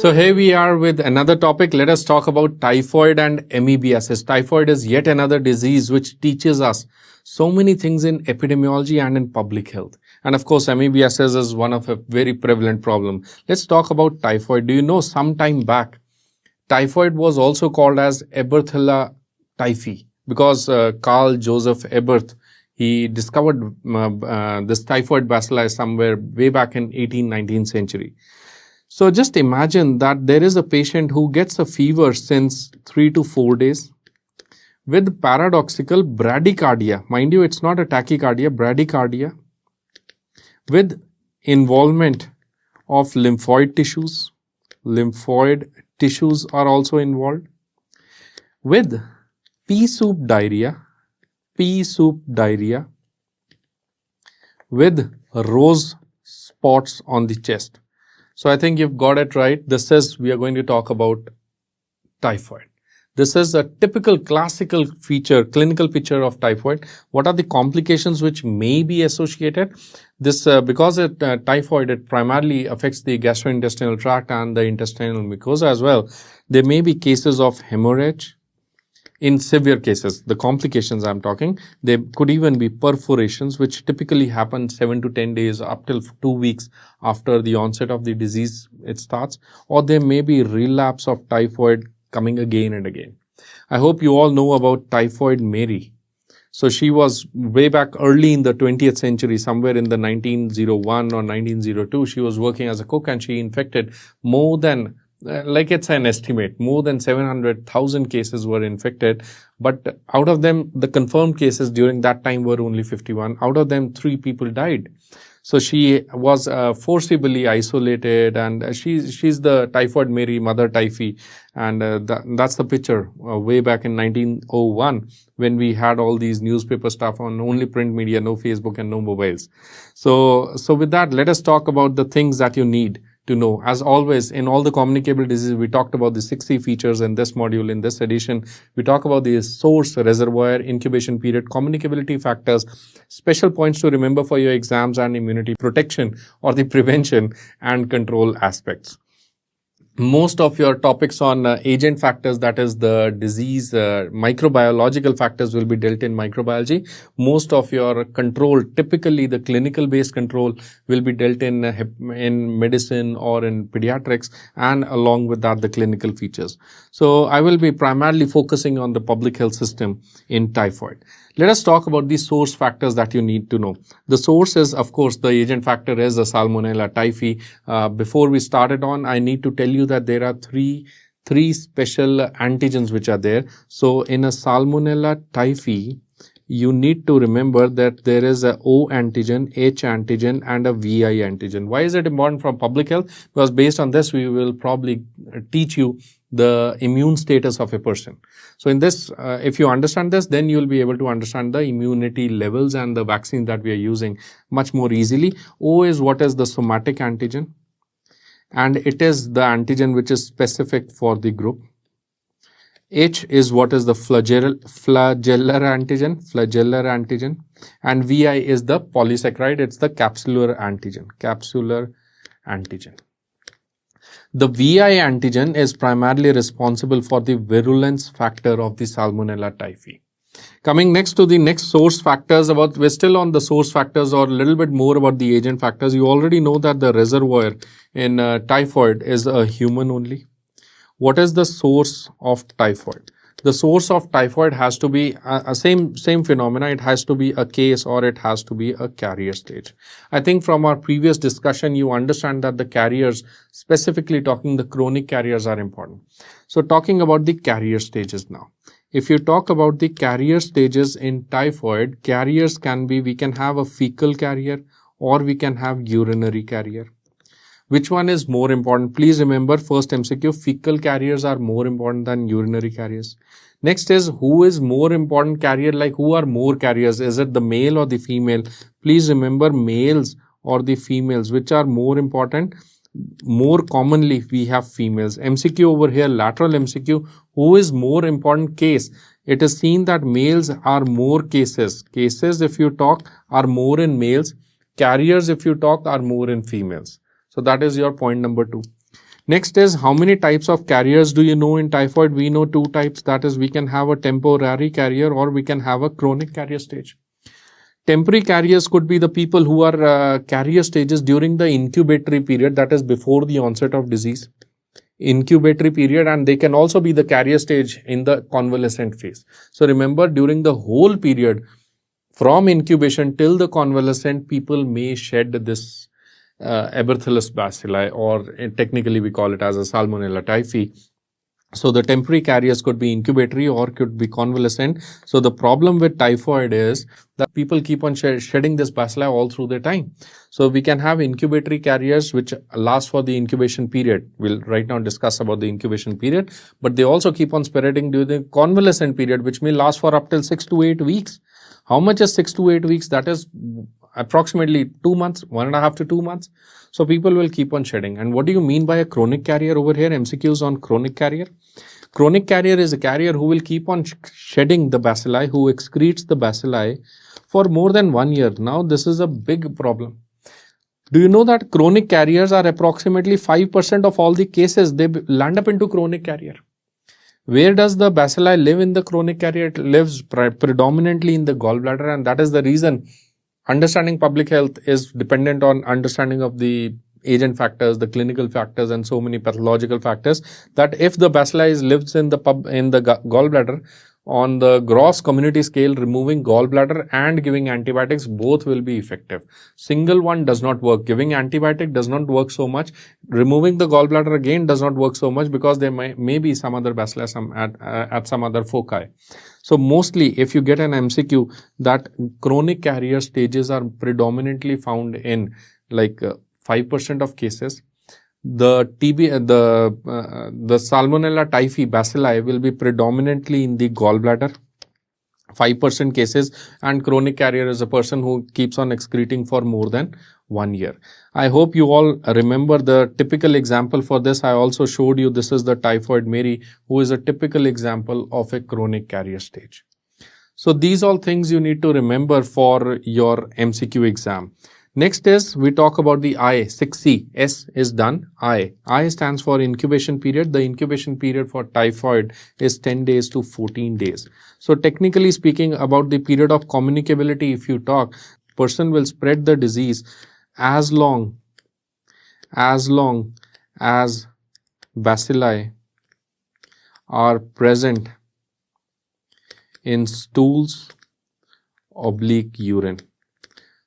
So here we are with another topic. Let us talk about typhoid and amoebiasis. Typhoid is yet another disease which teaches us so many things in epidemiology and in public health. And of course, amoebiasis is one of a very prevalent problem. Let's talk about typhoid. Do you know some time back, typhoid was also called as Eberthella typhi because Carl Joseph Eberth, he discovered this typhoid bacilli somewhere way back in 18th, 19th century. So just imagine that there is a patient who gets a fever since 3 to 4 days with paradoxical bradycardia. Mind you, it's not a tachycardia, bradycardia, with involvement of lymphoid tissues. Lymphoid tissues are also involved, with pea soup diarrhea, with rose spots on the chest. So I think you've got it right. We are going to talk about typhoid. This is a typical classical feature, clinical picture of typhoid. What are the complications which may be associated? Because typhoid, it primarily affects the gastrointestinal tract and the intestinal mucosa as well. There may be cases of hemorrhage. In severe cases, the complications I'm talking, there could even be perforations, which typically happen 7 to 10 days up till 2 weeks after the onset of the disease it starts, or there may be relapse of typhoid coming again and again. I hope you all know about Typhoid Mary. So she was way back early in the 20th century, somewhere in the 1901 or 1902, she was working as a cook and she infected more than it's an estimate, more than 700,000 cases were infected, but out of them, the confirmed cases during that time were only 51. Out of them, 3 people died. So she was forcibly isolated, and she's the Typhoid Mary, Mother Typhi, and that's the picture way back in 1901 when we had all these newspaper stuff on only print media, no Facebook and no mobiles. So with that, let us talk about the things that you need to know. As always, in all the communicable diseases, we talked about the 60 features in this module. In this edition, we talk about the source, reservoir, incubation period, communicability factors, special points to remember for your exams, and immunity protection or the prevention and control aspects. Most of your topics on agent factors, that is the disease, microbiological factors, will be dealt in microbiology. Most of your control, typically the clinical based control, will be dealt in medicine or in pediatrics, and along with that the clinical features. So I will be primarily focusing on the public health system in typhoid. Let us talk about the source factors that you need to know. The source is, of course, the agent factor is the Salmonella typhi. Before we started on, I need to tell you that there are three special antigens which are there. So in a Salmonella typhi, you need to remember that there is a O antigen, H antigen, and a VI antigen. Why is it important for public health? Because based on this, we will probably teach you the immune status of a person. So in this, if you understand this, then you will be able to understand the immunity levels and the vaccine that we are using much more easily. O is what is the somatic antigen, and it is the antigen which is specific for the group. H is what is the flagellar antigen, and VI is the polysaccharide. It's the capsular antigen. The VI antigen is primarily responsible for the virulence factor of the Salmonella typhi. Coming next to the next source factors, we're still on the source factors or a little bit more about the agent factors. You already know that the reservoir in typhoid is a human only. What is the source of typhoid? The source of typhoid has to be a same phenomena. It has to be a case or it has to be a carrier stage. I think from our previous discussion, you understand that the carriers, specifically talking the chronic carriers, are important. So talking about the carrier stages now. If you talk about the carrier stages in typhoid, carriers can be, we can have a fecal carrier or we can have urinary carrier. Which one is more important? Please remember, first MCQ, fecal carriers are more important than urinary carriers. Next is, who is more important carrier, like who are more carriers? Is it the male or the female? Please remember, males or the females, which are more important? More commonly, we have females. MCQ over here, lateral MCQ, who is more important case? It is seen that males are more cases. Cases, if you talk, are more in males. Carriers, if you talk, are more in females. So that is your point number 2. Next is, how many types of carriers do you know in typhoid? We know two types. That is, we can have a temporary carrier or we can have a chronic carrier stage. Temporary carriers could be the people who are carrier stages during the incubatory period, that is before the onset of disease. Incubatory period, and they can also be the carrier stage in the convalescent phase. So remember, during the whole period from incubation till the convalescent, people may shed this Eberbacillus bacilli, or technically we call it as a Salmonella typhi. So the temporary carriers could be incubatory or could be convalescent. So the problem with typhoid is that people keep on shedding this bacilli all through their time. So we can have incubatory carriers which last for the incubation period. We'll right now discuss about the incubation period, but they also keep on spreading during the convalescent period, which may last for up till 6 to 8 weeks. How much is 6 to 8 weeks? That is approximately 2 months, 1.5 to 2 months. So people will keep on shedding. And what do you mean by a chronic carrier over here? MCQs on chronic carrier. Chronic carrier is a carrier who will keep on shedding the bacilli, who excretes the bacilli for more than 1 year. Now, this is a big problem. Do you know that chronic carriers are approximately 5% of all the cases? They land up into chronic carrier. Where does the bacilli live in the chronic carrier? It lives predominantly in the gallbladder, and that is the reason understanding public health is dependent on understanding of the agent factors, the clinical factors, and so many pathological factors, that if the bacilli lives in the gallbladder, on the gross community scale, removing gallbladder and giving antibiotics, both will be effective. Single one does not work. Giving antibiotic does not work so much. Removing the gallbladder again does not work so much, because there may be some other bacilli at some other foci. So mostly, if you get an MCQ, that chronic carrier stages are predominantly found in like 5% of cases. The Salmonella typhi bacilli will be predominantly in the gallbladder, 5% cases, and chronic carrier is a person who keeps on excreting for more than 1 year. I hope you all remember the typical example for this. I also showed you, this is the typhoid Mary, who is a typical example of a chronic carrier stage. So these all things you need to remember for your MCQ exam. Next is, we talk about the I, 6C, S is done, I. I stands for incubation period. The incubation period for typhoid is 10 days to 14 days. So technically speaking, about the period of communicability, if you talk, person will spread the disease as long as bacilli are present in stools / urine.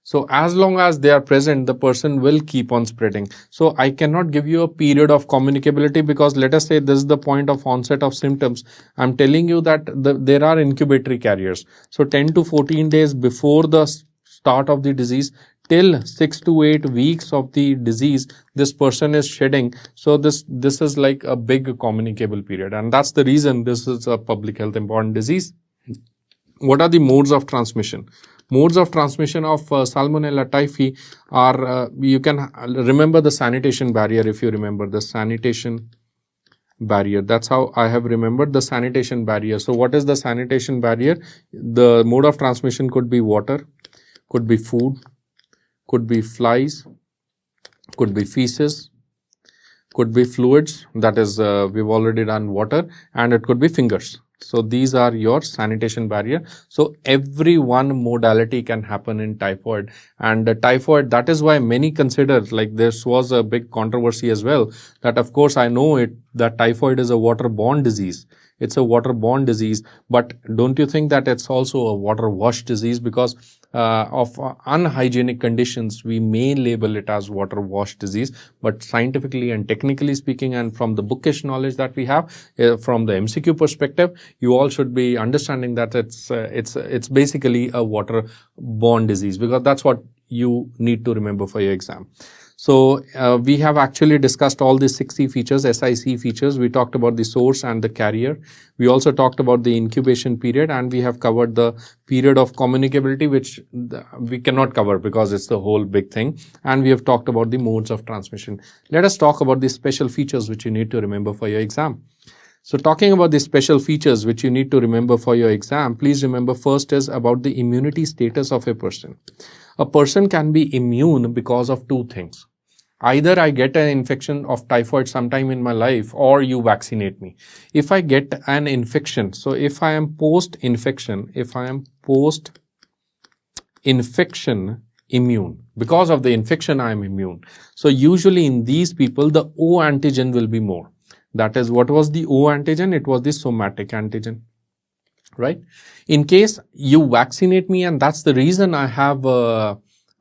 So as long as they are present, the person will keep on spreading. So I cannot give you a period of communicability, because let us say this is the point of onset of symptoms. I'm telling you that there are incubatory carriers. So 10 to 14 days before the start of the disease till 6 to 8 weeks of the disease, this person is shedding. So this is like a big communicable period. And that's the reason this is a public health important disease. What are the modes of transmission? Modes of transmission of Salmonella typhi are, you can remember the sanitation barrier. If you remember the sanitation barrier, that's how I have remembered the sanitation barrier. So what is the sanitation barrier? The mode of transmission could be water, could be food, could be flies, could be feces, could be fluids, that is we've already done water, and it could be fingers. So these are your sanitation barrier. So every one modality can happen in typhoid, and typhoid, that is why many consider, like this was a big controversy as well, that of course I know it, that typhoid is a waterborne disease. It's a waterborne disease, but don't you think that it's also a water wash disease? Because of unhygienic conditions, we may label it as water wash disease, but scientifically and technically speaking, and from the bookish knowledge that we have, from the MCQ perspective, you all should be understanding that it's basically a waterborne disease, because that's what you need to remember for your exam. So we have actually discussed all the 6C features, SIC features. We talked about the source and the carrier. We also talked about the incubation period, and we have covered the period of communicability, which we cannot cover because it's the whole big thing. And we have talked about the modes of transmission. Let us talk about the special features which you need to remember for your exam. So talking about the special features which you need to remember for your exam, please remember first is about the immunity status of a person. A person can be immune because of two things. Either I get an infection of typhoid sometime in my life or you vaccinate me. If I get an infection, so if I am post-infection immune, because of the infection I am immune. So usually in these people, the O antigen will be more. That is, what was the O antigen? It was the somatic antigen, right? In case you vaccinate me and that's the reason I have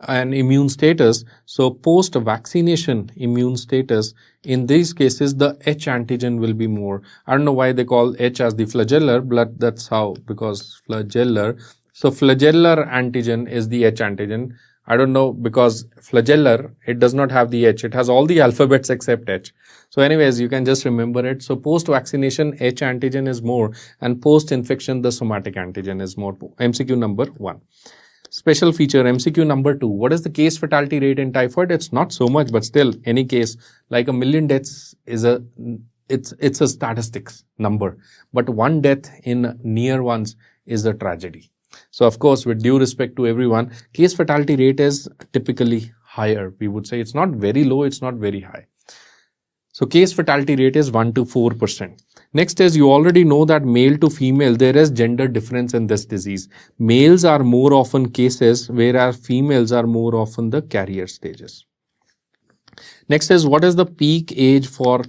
an immune status, so post-vaccination immune status, in these cases, the H antigen will be more. I don't know why they call H as the flagellar, but that's how, because flagellar. So flagellar antigen is the H antigen. I don't know, because flagellar, it does not have the H. It has all the alphabets except H. So anyways, you can just remember it. So post-vaccination, H antigen is more, and post-infection, the somatic antigen is more. MCQ number 1. Special feature, MCQ number 2. What is the case fatality rate in typhoid? It's not so much, but still, any case, like 1 million deaths is it's a statistics number. But 1 death in near ones is a tragedy. So of course, with due respect to everyone, case fatality rate is typically higher. We would say it's not very low, it's not very high. So case fatality rate is 1 to 4%. Next is, you already know that male to female, there is gender difference in this disease. Males are more often cases, whereas females are more often the carrier stages. Next is, what is the peak age for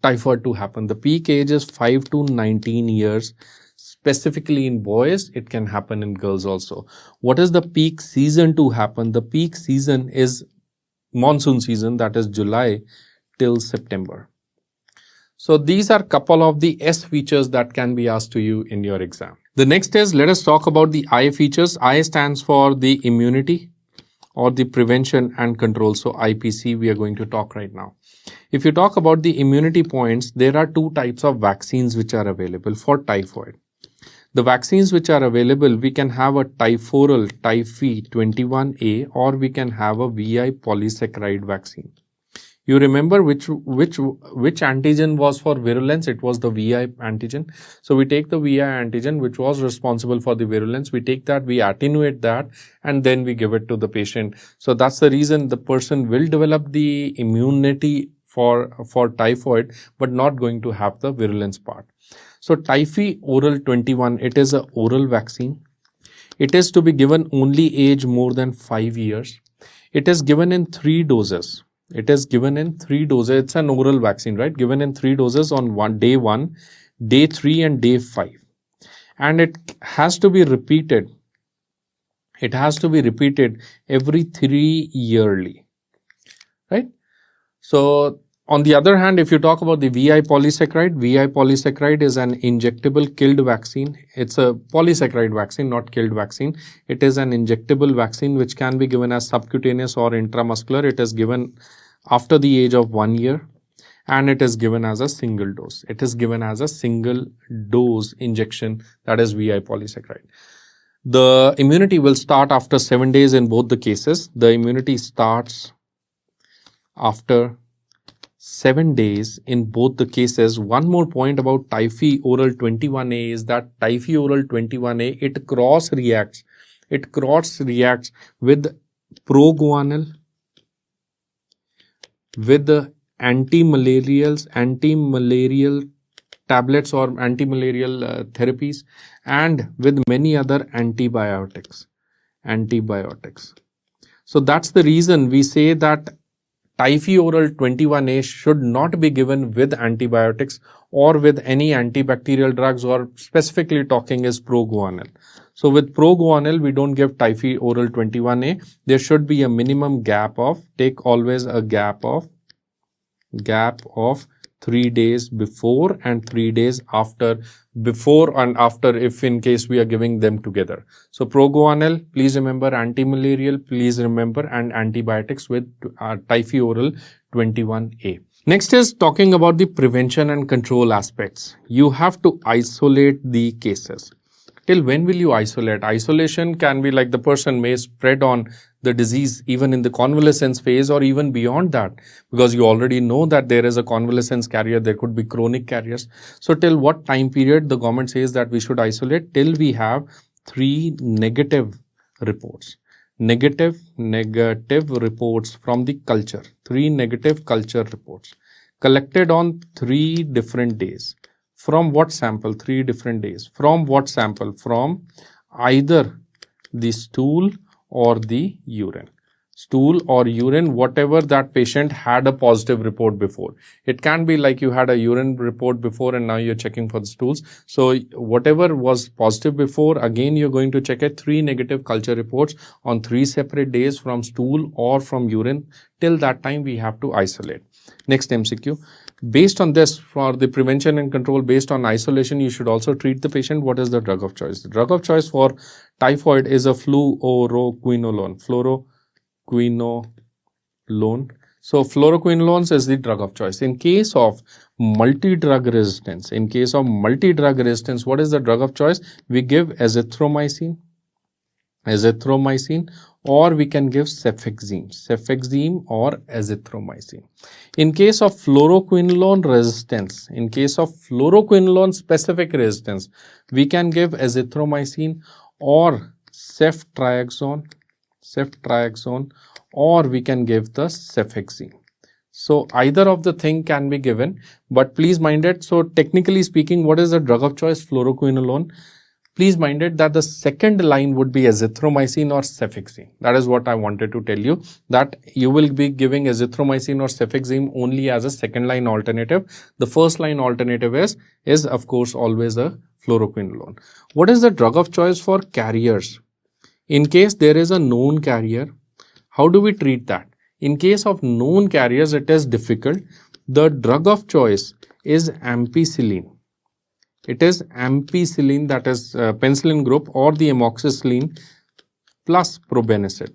typhoid to happen? The peak age is 5 to 19 years. Specifically in boys, it can happen in girls also. What is the peak season to happen? The peak season is monsoon season, that is July till September. So these are couple of the S features that can be asked to you in your exam. The next is, let us talk about the I features. I stands for the immunity or the prevention and control. So IPC we are going to talk right now. If you talk about the immunity points, there are 2 types of vaccines which are available for typhoid. The vaccines which are available, we can have a Typhoral Typhi 21A or we can have a VI polysaccharide vaccine. You remember which antigen was for virulence? It was the VI antigen. So we take the VI antigen which was responsible for the virulence. We take that, we attenuate that, and then we give it to the patient. So that's the reason the person will develop the immunity for typhoid, but not going to have the virulence part. So Typhi Oral 21, it is an oral vaccine. It is to be given only age more than 5 years. It is given in 3 doses. It's an oral vaccine, right? Given in 3 doses on day 1, day 3 and day 5. And it has to be repeated. It has to be repeated every 3 yearly, right? So on the other hand, if you talk about the VI polysaccharide is an injectable killed vaccine. It's a polysaccharide vaccine, not killed vaccine. It is an injectable vaccine which can be given as subcutaneous or intramuscular. It is given after the age of 1 year and it is given as a single dose. It is given as a single dose injection, that is VI polysaccharide. The immunity will start after 7 days in both the cases. The immunity starts after 7 days in both the cases. One more point about Typhi Oral 21A is that Typhi Oral 21A, it cross reacts with proguanil, with the anti-malarial tablets or anti-malarial therapies, and with many other antibiotics. So that's the reason we say that Typhi Oral 21A should not be given with antibiotics or with any antibacterial drugs, or specifically talking is proguanil. So with proguanil, we don't give Typhi Oral 21A. There should be a minimum gap of, take always a gap of 3 days before and 3 days after, before and after, if in case we are giving them together. So proguanil, please remember, anti-malarial, please remember, and antibiotics with Typhi Oral 21A. Next is talking about the prevention and control aspects. You have to isolate the cases. Till when will you isolate? Isolation can be like the person may spread on the disease even in the convalescence phase or even beyond that, because you already know that there is a convalescence carrier, there could be chronic carriers. So till what time period the government says that we should isolate? Till we have 3 negative reports. negative reports from the culture, 3 negative culture reports collected on 3 different days. From what sample? 3 different days. From what sample? From either the stool or the urine. Stool or urine, whatever that patient had a positive report before. It can be like you had a urine report before and now you're checking for the stools. So whatever was positive before, again you're going to check it, 3 negative culture reports on 3 separate days from stool or from urine. Till that time we have to isolate. Next MCQ. Based on this, for the prevention and control based on isolation, you should also treat the patient. What is the drug of choice? The drug of choice for typhoid is a fluoroquinolone. So fluoroquinolones is the drug of choice. In case of multi-drug resistance, what is the drug of choice? We give azithromycin, or we can give cefixime or azithromycin. In case of fluoroquinolone resistance, in case of fluoroquinolone specific resistance, we can give azithromycin or ceftriaxone, or we can give the cefixime. So either of the thing can be given, but please mind it. So technically speaking, what is the drug of choice? Fluoroquinolone. Please mind it that the second line would be azithromycin or cefixime. That is what I wanted to tell you, that you will be giving azithromycin or cefixime only as a second line alternative. The first line alternative is of course always a fluoroquinolone. What is the drug of choice for carriers? In case there is a known carrier, how do we treat that? In case of known carriers, it is difficult. The drug of choice is ampicillin. It is ampicillin, that is penicillin group, or the amoxicillin plus probenecid.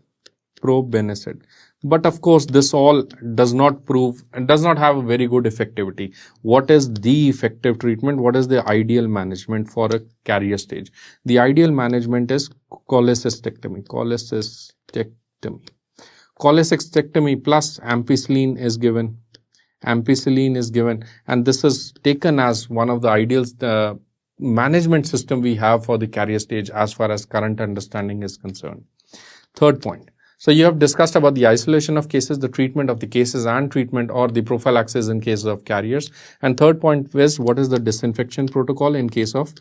But of course, this all does not have a very good effectivity. What is the effective treatment? What is the ideal management for a carrier stage? The ideal management is cholecystectomy. Cholecystectomy plus ampicillin is given. And this is taken as one of the ideal management system we have for the carrier stage as far as current understanding is concerned. Third point. So you have discussed about the isolation of cases, the treatment of the cases and treatment or the prophylaxis in cases of carriers. And third point is what is the disinfection protocol in case of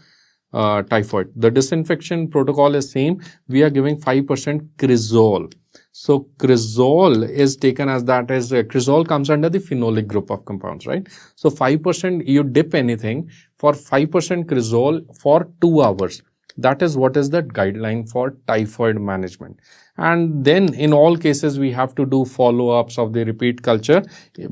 typhoid. The disinfection protocol is same. We are giving 5% cresol. So cresol is taken as that as cresol comes under the phenolic group of compounds, right? So 5% you dip anything for 5% cresol for 2 hours. That is what is the guideline for typhoid management. And then in all cases, we have to do follow-ups of the repeat culture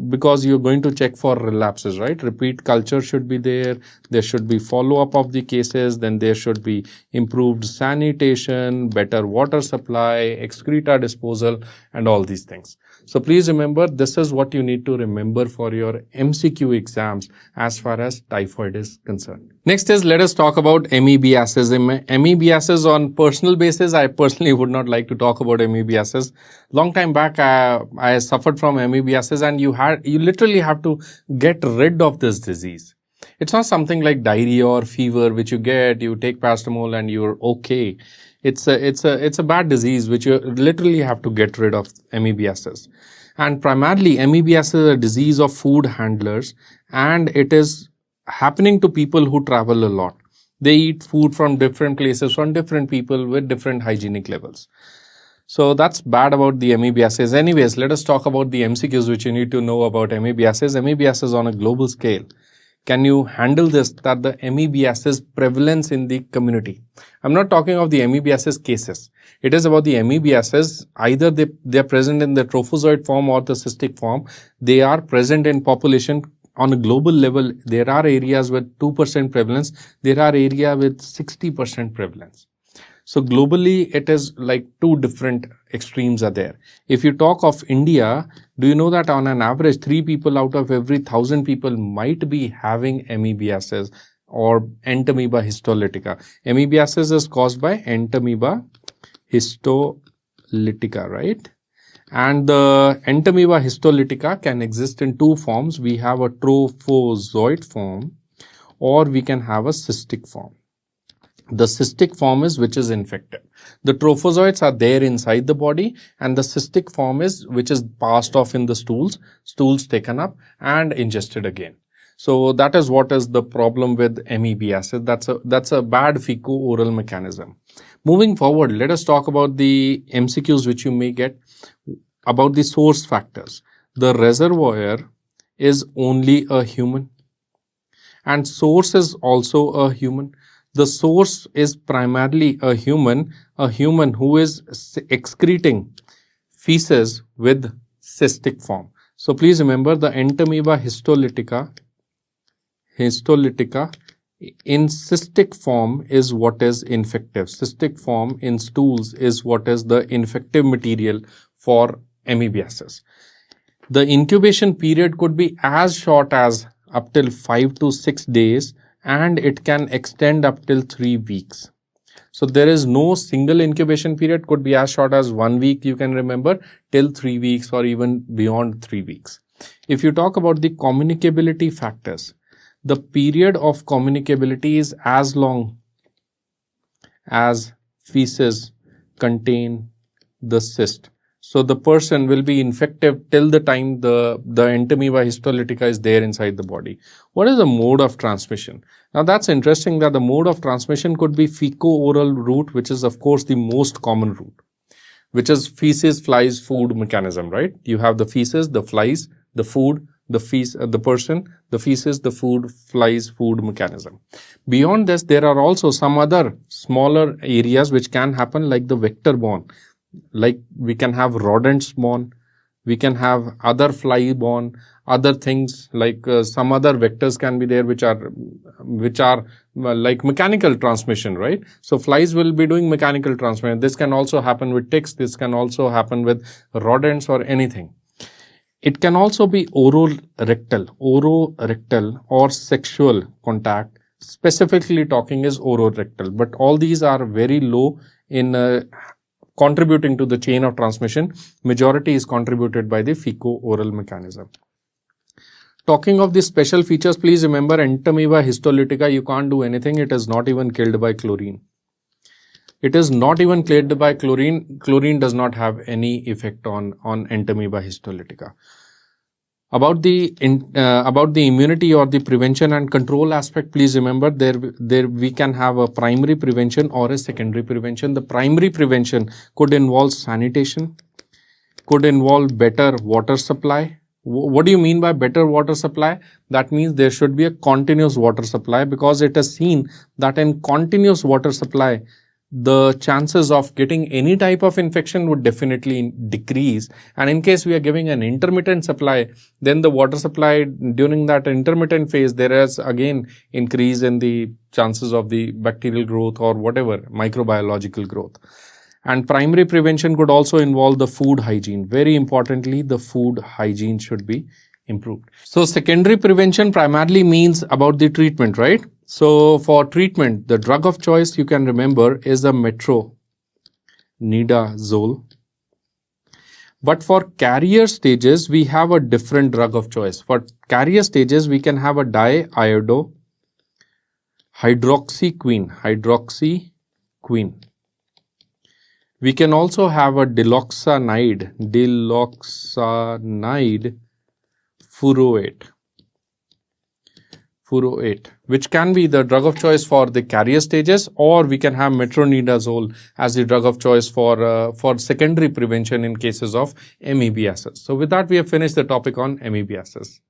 because you're going to check for relapses, right? Repeat culture should be there. There should be follow-up of the cases. Then there should be improved sanitation, better water supply, excreta disposal, and all these things. So please remember, this is what you need to remember for your MCQ exams as far as typhoid is concerned. Next is, let us talk about amoebiasis. Amoebiasis on personal basis, I personally would not like to talk about amoebiasis. Long time back, I suffered from amoebiasis, and you literally have to get rid of this disease. It's not something like diarrhea or fever which you get, you take paracetamol and you're okay. It's a bad disease which you literally have to get rid of, amoebiasis. And primarily amoebiasis is a disease of food handlers, and it is happening to people who travel a lot. They eat food from different places, from different people with different hygienic levels. So that's bad about the amoebiasis. Anyways, let us talk about the MCQs which you need to know about amoebiasis. Amoebiasis on a global scale. Can you handle this, that the amoebiasis prevalence in the community? I'm not talking of the amoebiasis cases. It is about the amoebiasis. Either they are present in the trophozoite form or the cystic form. They are present in population on a global level. There are areas with 2% prevalence. There are areas with 60% prevalence. So globally, it is like two different extremes are there. If you talk of India, do you know that on an average, 3 people out of every 1,000 people might be having amoebiasis or Entamoeba histolytica. Amoebiasis is caused by Entamoeba histolytica, right? And the Entamoeba histolytica can exist in 2 forms. We have a trophozoite form or we can have a cystic form. The cystic form is which is infected. The trophozoites are there inside the body, and the cystic form is which is passed off in the stools taken up and ingested again. So that is what is the problem with amoebiasis. That's a bad fecal-oral mechanism. Moving forward, let us talk about the MCQs which you may get about the source factors. The reservoir is only a human, and source is also a human. The source is primarily a human who is excreting feces with cystic form. So please remember, the entamoeba histolytica in cystic form is what is infective. Cystic form in stools is what is the infective material for amoebiasis. The incubation period could be as short as up till 5 to 6 days, and it can extend up till 3 weeks. So there is no single incubation period, could be as short as 1 week, you can remember, till 3 weeks or even beyond 3 weeks. If you talk about the communicability factors, the period of communicability is as long as feces contain the cyst. So the person will be infective till the time the entamoeba histolytica is there inside the body. What is the mode of transmission? Now that's interesting that the mode of transmission could be fecal-oral route, which is of course the most common route, which is feces, flies, food mechanism, right? You have the feces, the flies, the food, the person, the feces, the food, flies, food mechanism. Beyond this, there are also some other smaller areas which can happen, like the vector-borne. Like we can have rodents born, we can have other fly born, other things like some other vectors can be there which are like mechanical transmission, right? So flies will be doing mechanical transmission. This can also happen with ticks. This can also happen with rodents or anything. It can also be ororectal or sexual contact. Specifically talking is ororectal, but all these are very low in contributing to the chain of transmission. Majority is contributed by the fecal-oral mechanism. Talking of the special features, please remember, entamoeba histolytica, you can't do anything. It is not even killed by chlorine. It is not even killed by chlorine. Chlorine does not have any effect on entamoeba histolytica. About the immunity or the prevention and control aspect, please remember, there we can have a primary prevention or a secondary prevention. The primary prevention could involve sanitation, could involve better water supply. What do you mean by better water supply? That means there should be a continuous water supply, because it is seen that in continuous water supply, the chances of getting any type of infection would definitely decrease. And in case we are giving an intermittent supply, then the water supply during that intermittent phase, there is again increase in the chances of the bacterial growth or whatever microbiological growth. And primary prevention could also involve the food hygiene. Very importantly, the food hygiene should be improved. So secondary prevention primarily means about the treatment, right? So for treatment, the drug of choice you can remember is the metronidazole. But for carrier stages, we have a different drug of choice. For carrier stages, we can have a dihydroxyquine. We can also have a diloxanide furoate, which can be the drug of choice for the carrier stages, or we can have metronidazole as the drug of choice for secondary prevention in cases of amoebiasis. So with that, we have finished the topic on amoebiasis.